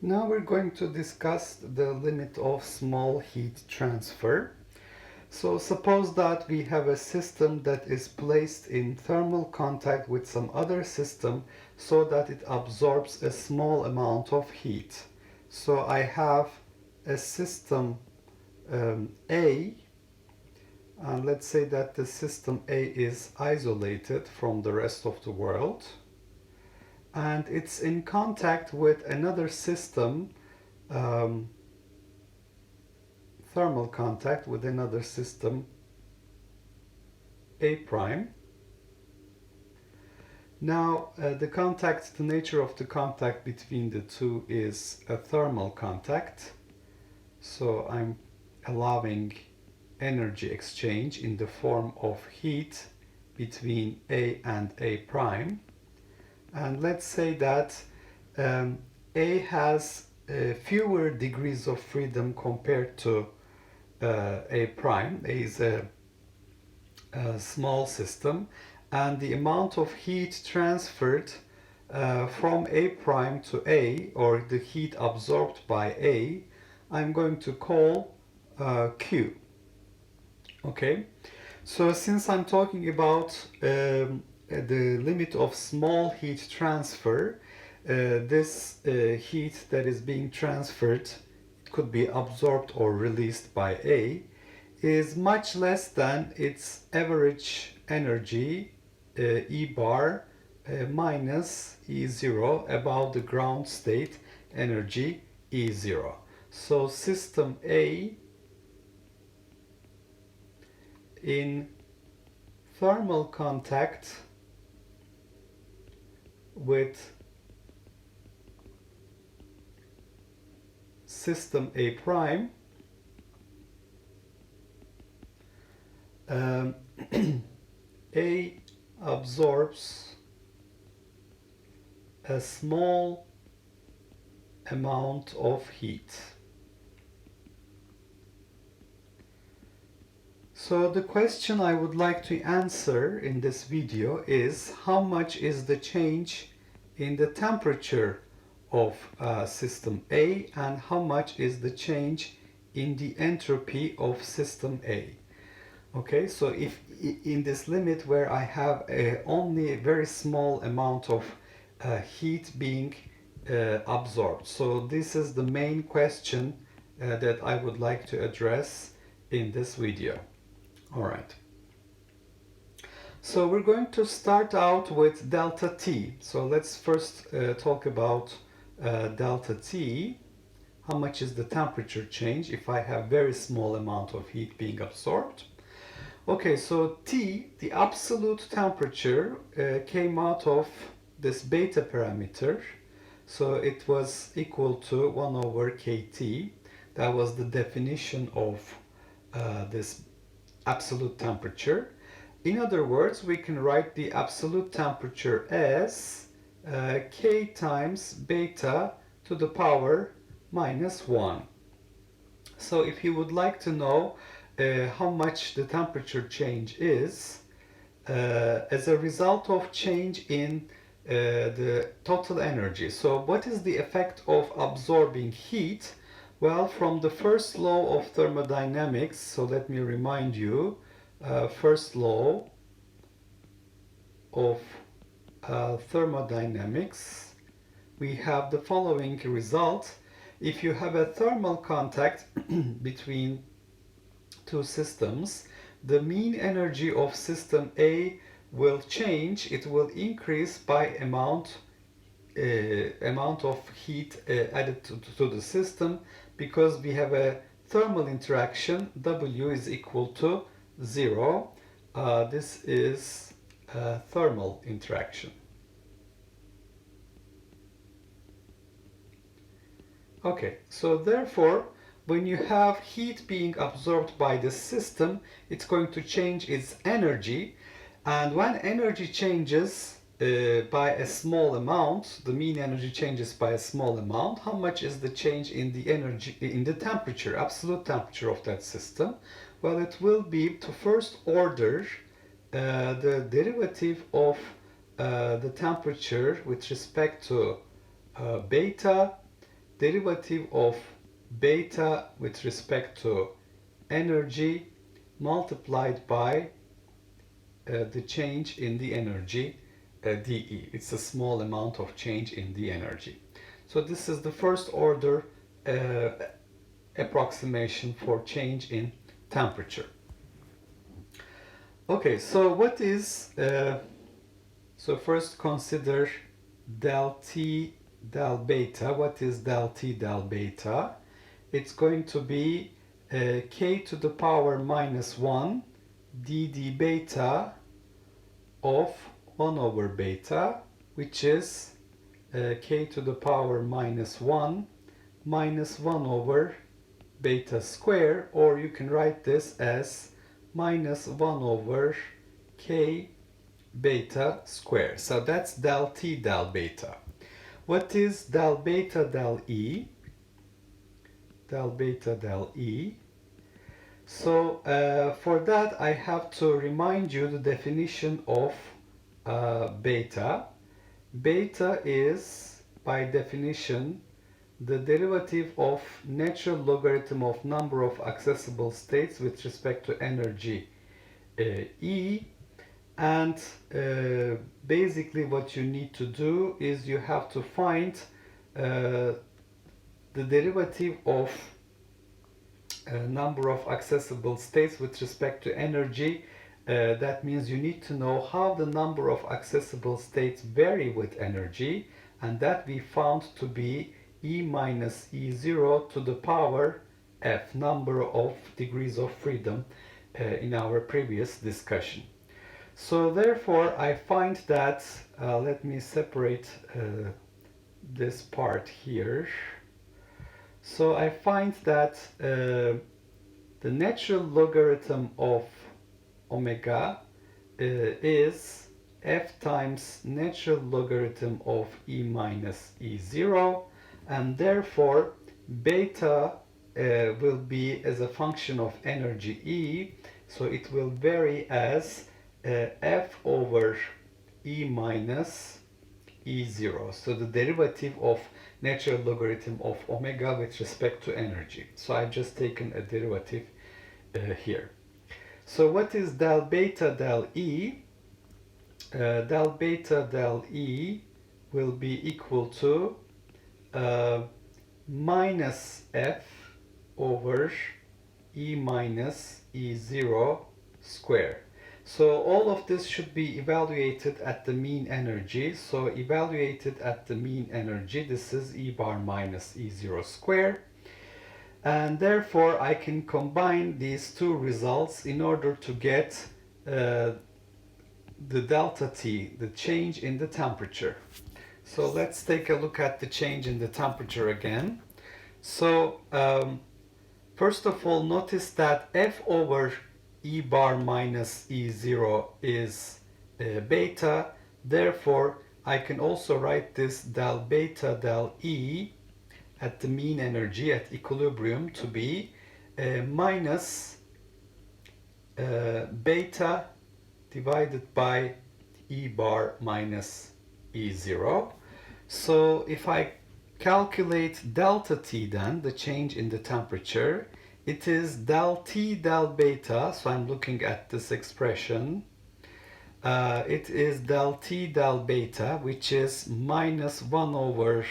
Now we're going to discuss the limit of small heat transfer. So suppose that we have a system that is placed in thermal contact with some other system so that it absorbs a small amount of heat. So I have a system A, and let's say that the system A is isolated from the rest of the world, and it's in contact with another system, thermal contact with another system A prime. Now the nature of the contact between the two is a thermal contact, so I'm allowing energy exchange in the form of heat between A and A prime. And let's say that A has fewer degrees of freedom compared to A prime. A is a small system, and the amount of heat transferred from A prime to A, or the heat absorbed by A, I'm going to call Q. Okay, so since I'm talking about the limit of small heat transfer, this heat that is being transferred, it could be absorbed or released by A, is much less than its average energy, E bar minus E0, about the ground state energy E0. So system A in thermal contact with system A prime, A absorbs a small amount of heat. So the question I would like to answer in this video is, how much is the change in the temperature of system A, and how much is the change in the entropy of system A? Okay, so if in this limit where I have only a very small amount of heat being absorbed, so this is the main question that I would like to address in this video. All right. So we're going to start out with delta T. So let's first talk about delta T. How much is the temperature change if I have very small amount of heat being absorbed? Okay, so T, the absolute temperature, came out of this beta parameter. So it was equal to 1 over kT. That was the definition of this absolute temperature. In other words, we can write the absolute temperature as K times beta to the power minus 1. So if you would like to know how much the temperature change is as a result of change in the total energy. So what is the effect of absorbing heat? Well, from the first law of thermodynamics, so let me remind you, first law of thermodynamics, we have the following result. If you have a thermal contact between two systems, the mean energy of system A will change. It will increase by amount of heat added to the system, because we have a thermal interaction. W is equal to 0. This is a thermal interaction. Okay, so therefore, when you have heat being absorbed by the system, it's going to change its energy, and when energy changes by a small amount, the mean energy changes by a small amount, how much is the change in the energy, in the temperature, absolute temperature of that system? Well, it will be, to first order, the derivative of the temperature with respect to beta derivative of beta with respect to energy multiplied by the change in the energy, dE. It's a small amount of change in the energy. So this is the first order approximation for change in temperature. Okay, so what is, so first consider del T del beta. What is del T del beta? It's going to be k to the power minus 1 dd beta of 1 over beta, which is k to the power minus 1 minus 1 over beta square, or you can write this as minus 1 over k beta square. So that's del T del beta. What is del beta del E? Del beta del E. So for that I have to remind you the definition of beta. Beta is, by definition, the derivative of natural logarithm of number of accessible states with respect to energy E. And basically what you need to do is you have to find the derivative of number of accessible states with respect to energy. That means you need to know how the number of accessible states vary with energy, and that we found to be E minus E0 to the power F, number of degrees of freedom in our previous discussion. So therefore I find that, let me separate this part here. So I find that the natural logarithm of omega is f times natural logarithm of E minus E0, and therefore beta will be as a function of energy E, so it will vary as f over E minus E0. So the derivative of natural logarithm of omega with respect to energy. So I've just taken a derivative here. So what is del beta del E? Del beta del E will be equal to minus f over E minus E0 square. So all of this should be evaluated at the mean energy. So evaluated at the mean energy, this is E bar minus E0 square. And therefore I can combine these two results in order to get the delta T, the change in the temperature. So let's take a look at the change in the temperature again. So first of all, notice that F over E bar minus E0 is beta. Therefore, I can also write this del beta del E at the mean energy at equilibrium to be minus beta divided by E bar minus E0. So if I calculate delta T, then the change in the temperature, it is del T del beta. So I'm looking at this expression. It is del T del beta, which is minus 1 over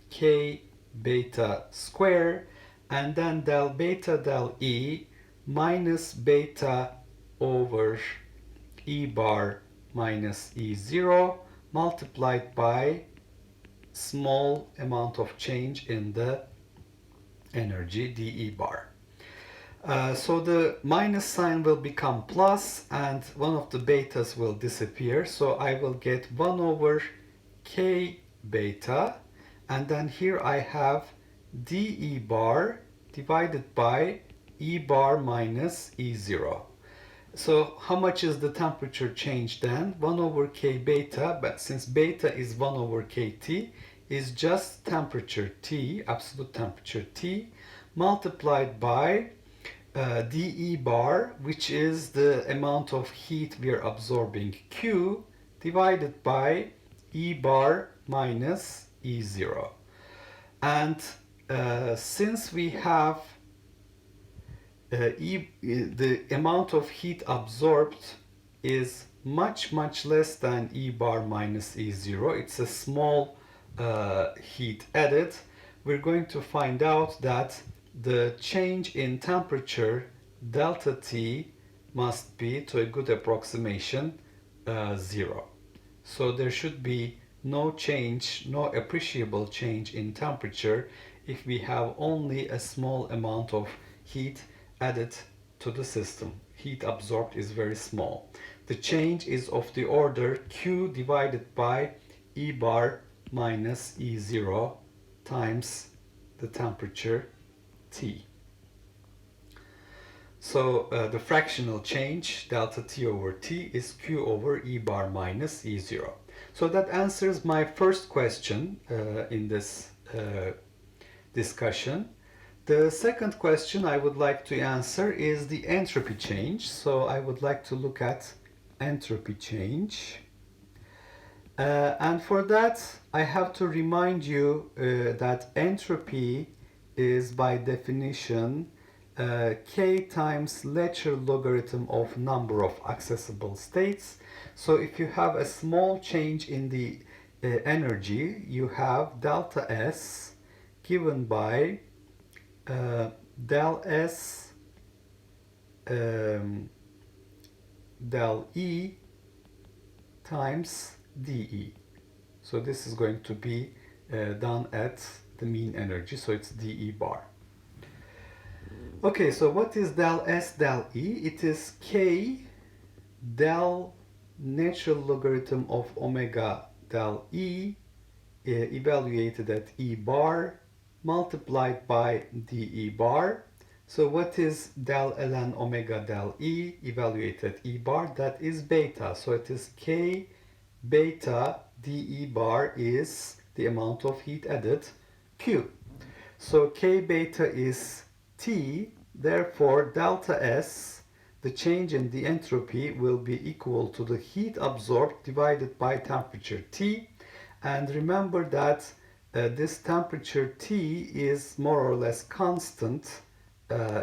k beta square, and then del beta del E minus beta over E bar minus E0 multiplied by small amount of change in the energy, dE bar. So the minus sign will become plus and one of the betas will disappear. So I will get 1 over k beta, and then here I have dE bar divided by E bar minus E0. So how much is the temperature change then? 1 over k beta, but since beta is 1 over kt, is just temperature T, absolute temperature T, multiplied by dE bar, which is the amount of heat we are absorbing, Q, divided by E bar minus E0. And since we have the amount of heat absorbed is much less than E bar minus E0, it's a small heat added, we're going to find out that the change in temperature delta T must be, to a good approximation, 0. So there should be no change, no appreciable change in temperature if we have only a small amount of heat added to the system. Heat absorbed is very small. The change is of the order Q divided by E bar minus E0 times the temperature T. So the fractional change delta T over T is Q over E bar minus E0. So that answers my first question in this discussion. The second question I would like to answer is the entropy change. So I would like to look at entropy change. And for that, I have to remind you that entropy is by definition k times Lecher logarithm of number of accessible states. So if you have a small change in the energy, you have delta S given by del S del E times dE. So this is going to be done at the mean energy, so it's dE bar. Okay, so what is del S del E? It is k del natural logarithm of omega del E evaluated at E bar multiplied by dE bar. So what is del ln omega del E evaluated at E bar? That is beta. So it is k beta dE bar is the amount of heat added, Q. So k beta is T, therefore delta S, the change in the entropy, will be equal to the heat absorbed divided by temperature T. And remember that this temperature T is more or less constant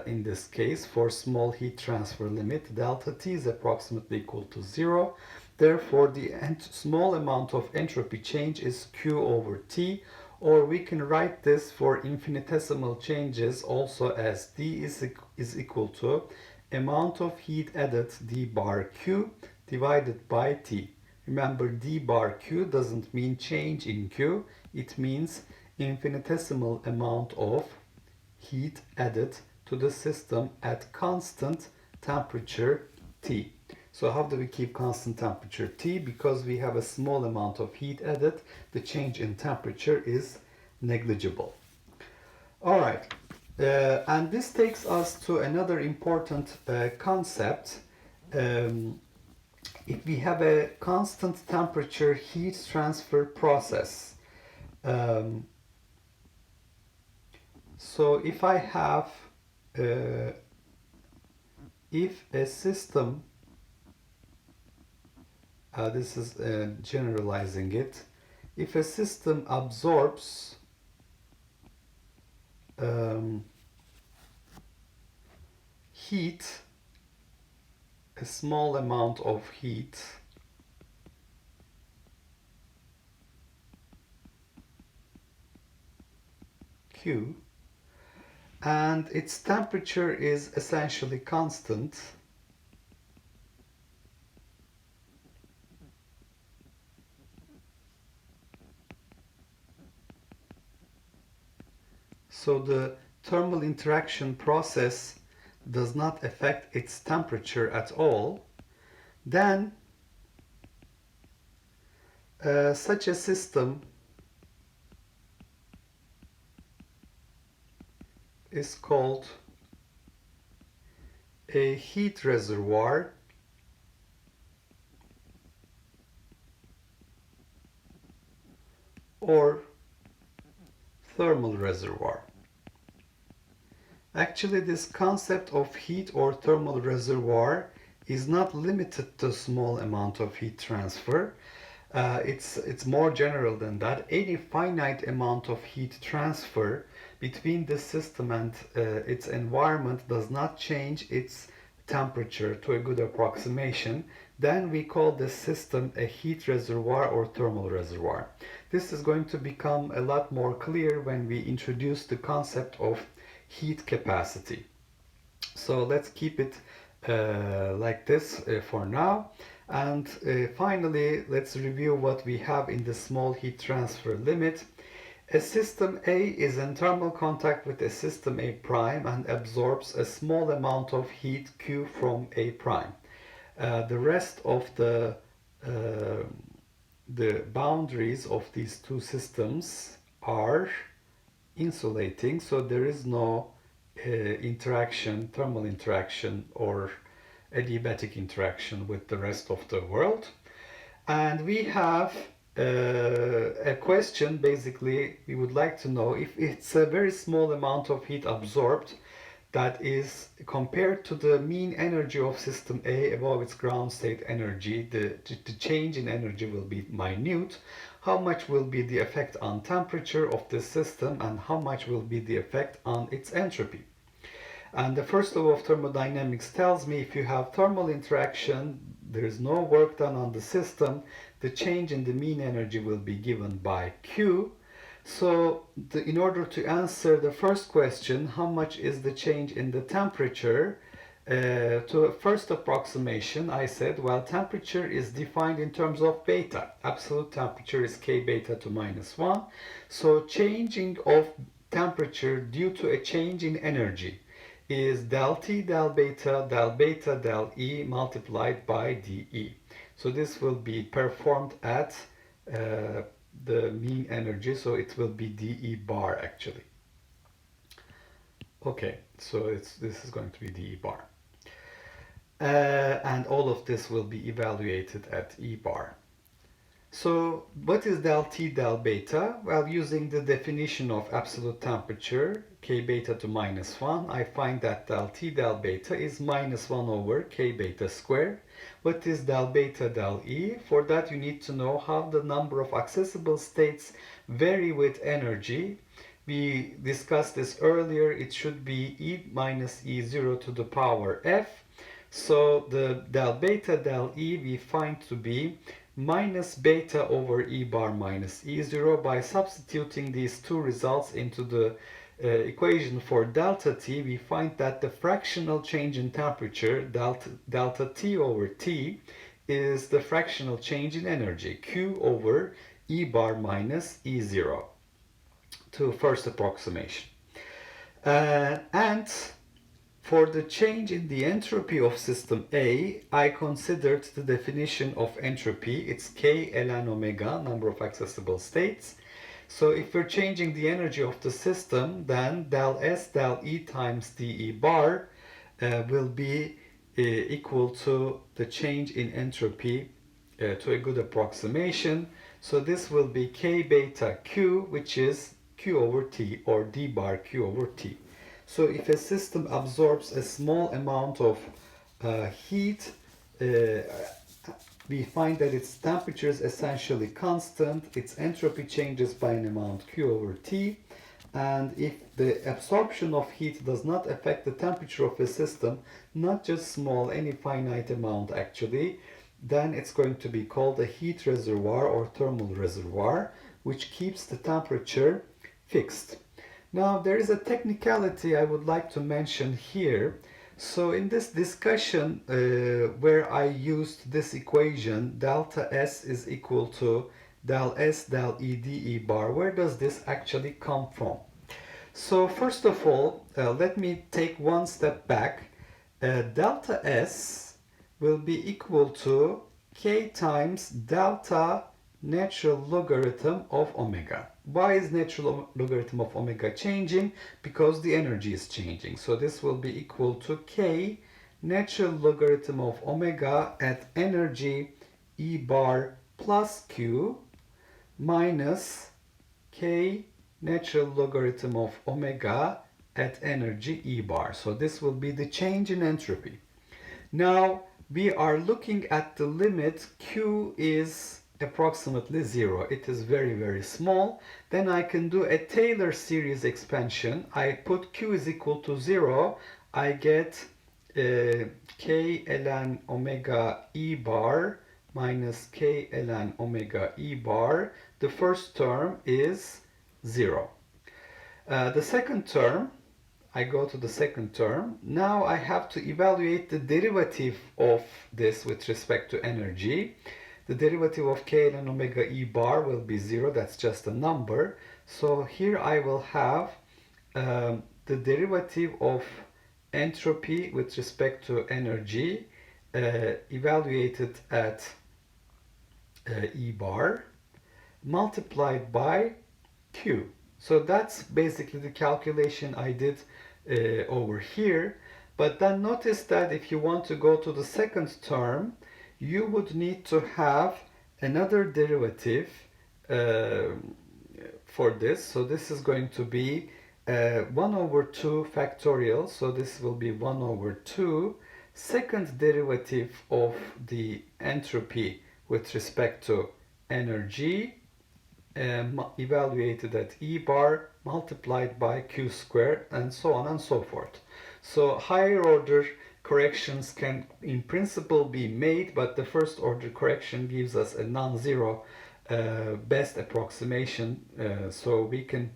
in this case for small heat transfer limit. Delta T is approximately equal to 0. Therefore, the small amount of entropy change is Q over T, or we can write this for infinitesimal changes also as D is equal to amount of heat added D bar Q divided by T. Remember, D bar Q doesn't mean change in Q, it means infinitesimal amount of heat added to the system at constant temperature T. So how do we keep constant temperature T? Because we have a small amount of heat added, the change in temperature is negligible. All right, and this takes us to another important concept. If we have a constant temperature heat transfer process, so if I have, if a system, this is generalizing it, if a system absorbs heat, a small amount of heat, Q, and its temperature is essentially constant, so the thermal interaction process does not affect its temperature at all, then such a system is called a heat reservoir or thermal reservoir. Actually, this concept of heat or thermal reservoir is not limited to small amount of heat transfer. It's more general than that. Any finite amount of heat transfer between the system and its environment does not change its temperature to a good approximation, then we call the system a heat reservoir or thermal reservoir. This is going to become a lot more clear when we introduce the concept of heat capacity. So let's keep it like this for now. And finally, let's review what we have in the small heat transfer limit. A system A is in thermal contact with a system A prime and absorbs a small amount of heat Q from A prime. The rest of uh, the boundaries of these two systems are insulating, so there is no interaction, thermal interaction or adiabatic interaction with the rest of the world. And we have a question. Basically, we would like to know if it's a very small amount of heat absorbed that is compared to the mean energy of system A above its ground state energy, the change in energy will be minute. How much will be the effect on temperature of the system and how much will be the effect on its entropy? And the first law of thermodynamics tells me if you have thermal interaction, there is no work done on the system, the change in the mean energy will be given by Q. So in order to answer the first question, how much is the change in the temperature? To a first approximation, I said, well, temperature is defined in terms of beta. Absolute temperature is K beta to minus 1. So changing of temperature due to a change in energy is del T del beta del E multiplied by dE. So this will be performed at the mean energy, so it will be dE bar actually. Okay, so this is going to be dE bar. And all of this will be evaluated at E bar. So what is del T del beta? Well, using the definition of absolute temperature, K beta to minus 1, I find that del T del beta is minus 1 over K beta squared. What is del beta del E? For that you need to know how the number of accessible states vary with energy. We discussed this earlier. It should be E minus E0 to the power F. So the del beta del E we find to be minus beta over E bar minus E0. By substituting these two results into the equation for delta T, we find that the fractional change in temperature, delta T over T, is the fractional change in energy, Q over E bar minus E0, to first approximation. And for the change in the entropy of system A, I considered the definition of entropy. It's K ln omega, number of accessible states. So if we're changing the energy of the system, then del S del E times dE bar will be equal to the change in entropy to a good approximation. So this will be K beta Q, which is Q over T, or D bar Q over T. So if a system absorbs a small amount of heat, we find that its temperature is essentially constant, its entropy changes by an amount Q over T, and if the absorption of heat does not affect the temperature of a system, not just small, any finite amount actually, then it's going to be called a heat reservoir or thermal reservoir, which keeps the temperature fixed. Now, there is a technicality I would like to mention here. So in this discussion where I used this equation, delta S is equal to del S del E dE bar, where does this actually come from? So first of all, let me take one step back. Delta S will be equal to K times delta natural logarithm of omega. Why is natural logarithm of omega changing? Because the energy is changing. So this will be equal to K natural logarithm of omega at energy E bar plus Q minus K natural logarithm of omega at energy E bar. So this will be the change in entropy. Now we are looking at the limit Q is approximately 0. It is very, very small. Then I can do a Taylor series expansion. I put q is equal to 0. I get k ln omega e bar minus k ln omega e bar. The first term is 0. The second term, I go to the second term. Now I have to evaluate the derivative of this with respect to energy. The derivative of k ln omega e bar will be 0. That's just a number. So here I will have the derivative of entropy with respect to energy evaluated at E bar multiplied by Q. So that's basically the calculation I did over here. But then notice that if you want to go to the second term, you would need to have another derivative for this. So this is going to be 1 over 2 factorial. So this will be 1 over 2. Second derivative of the entropy with respect to energy evaluated at E bar multiplied by Q squared, and so on and so forth. So higher order corrections can in principle be made, but the first order correction gives us a non-zero best approximation. So we can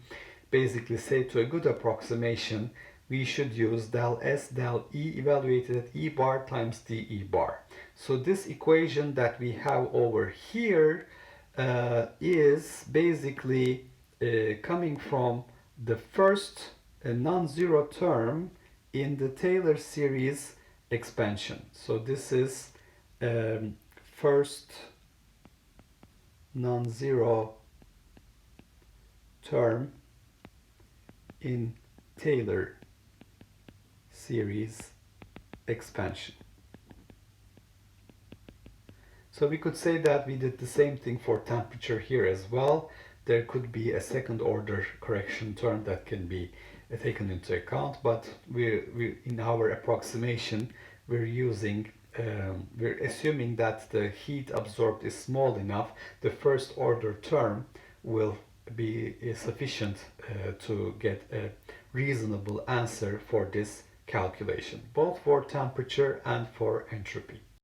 basically say to a good approximation we should use del S del E evaluated at E bar times dE bar. So this equation that we have over here is basically coming from the first non-zero term in the Taylor series expansion. So this is first non-zero term in Taylor series expansion. So we could say that we did the same thing for temperature here as well. There could be a second order correction term that can be taken into account, but we in our approximation we're assuming that the heat absorbed is small enough. The first order term will be sufficient to get a reasonable answer for this calculation, both for temperature and for entropy.